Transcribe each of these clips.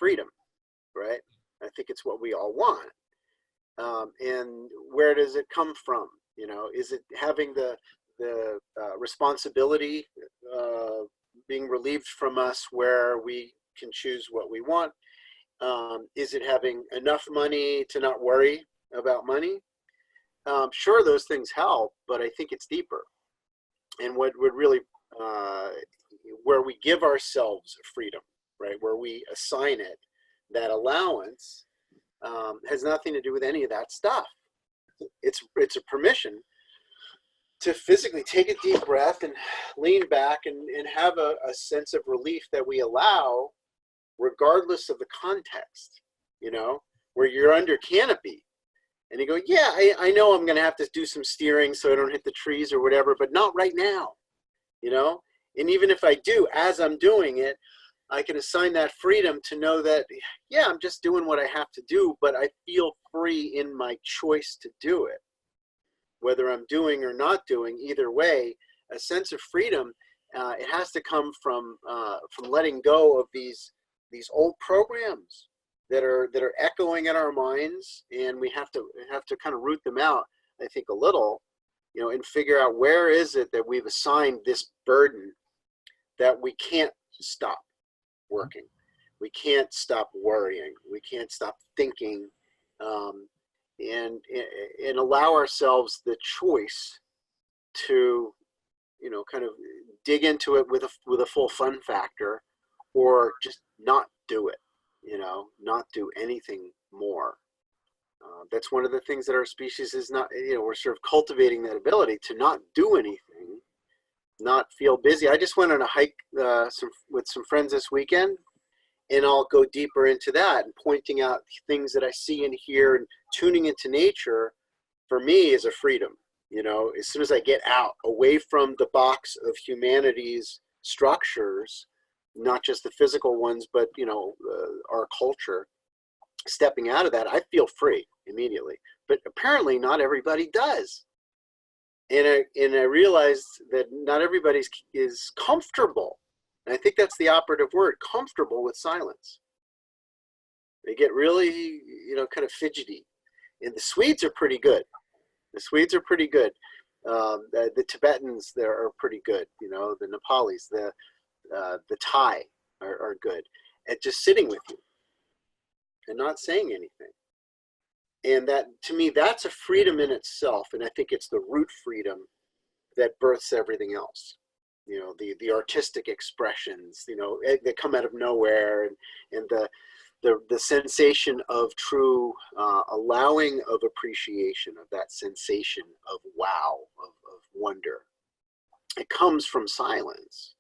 freedom, right? I think it's what we all want. And where does it come from? You know, is it having the responsibility being relieved from us where we can choose what we want? Is it having enough money to not worry about money? Sure, those things help, but I think it's deeper. And what would really, where we give ourselves freedom, right, where we assign it, that allowance has nothing to do with any of that stuff. It's a permission to physically take a deep breath and lean back and have a sense of relief that we allow, regardless of the context, you know, where you're under canopy and you go, yeah, I know I'm going to have to do some steering so I don't hit the trees or whatever, but not right now, you know? And even if I do, as I'm doing it, I can assign that freedom to know that, yeah, I'm just doing what I have to do, but I feel free in my choice to do it. Whether I'm doing or not doing, either way, a sense of freedom, it has to come from letting go of these old programs that are echoing in our minds, and we have to kind of root them out, I think, a little, you know, and figure out where is it that we've assigned this burden that we can't stop working, we can't stop worrying, we can't stop thinking, and allow ourselves the choice to, you know, kind of dig into it with a full fun factor, or just not do it, you know, not do anything more. That's one of the things that our species is not, you know, we're sort of cultivating that ability to not do anything, not feel busy. I just went on a hike with some friends this weekend, and I'll go deeper into that and pointing out things that I see and hear, and tuning into nature for me is a freedom. You know, as soon as I get out away from the box of humanity's structures, not just the physical ones, but, you know, our culture, stepping out of that, I feel free immediately. But apparently not everybody does. And I realized that not everybody is comfortable. And I think that's the operative word, comfortable with silence. They get really, you know, kind of fidgety. And the Swedes are pretty good. The Swedes are pretty good. The Tibetans there are pretty good. You know, the Nepalis, the Thai are good at just sitting with you and not saying anything. And that, to me, that's a freedom in itself. And I think it's the root freedom that births everything else. You know, the artistic expressions, you know, that come out of nowhere, and the sensation of true allowing of appreciation, of that sensation of wow, of wonder. It comes from silence.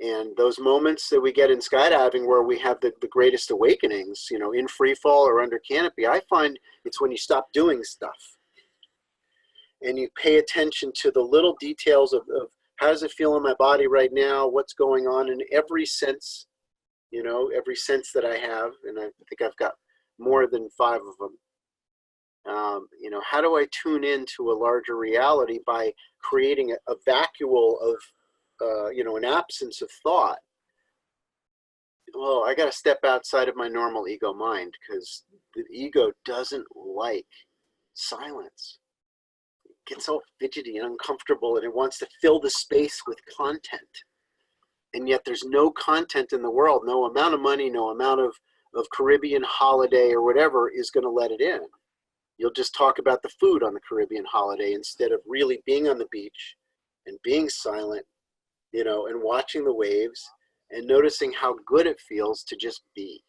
And those moments that we get in skydiving where we have the greatest awakenings, you know, in free fall or under canopy, I find it's when you stop doing stuff and you pay attention to the little details of how does it feel in my body right now, what's going on in every sense, you know, every sense that I have, and I think I've got more than 5 of them. You know, how do I tune into a larger reality by creating a vacuole of, you know, an absence of thought? Well, I got to step outside of my normal ego mind, because the ego doesn't like silence. It gets all fidgety and uncomfortable, and it wants to fill the space with content. And yet there's no content in the world, no amount of money, no amount of Caribbean holiday or whatever is going to let it in. You'll just talk about the food on the Caribbean holiday instead of really being on the beach and being silent, you know, and watching the waves and noticing how good it feels to just be.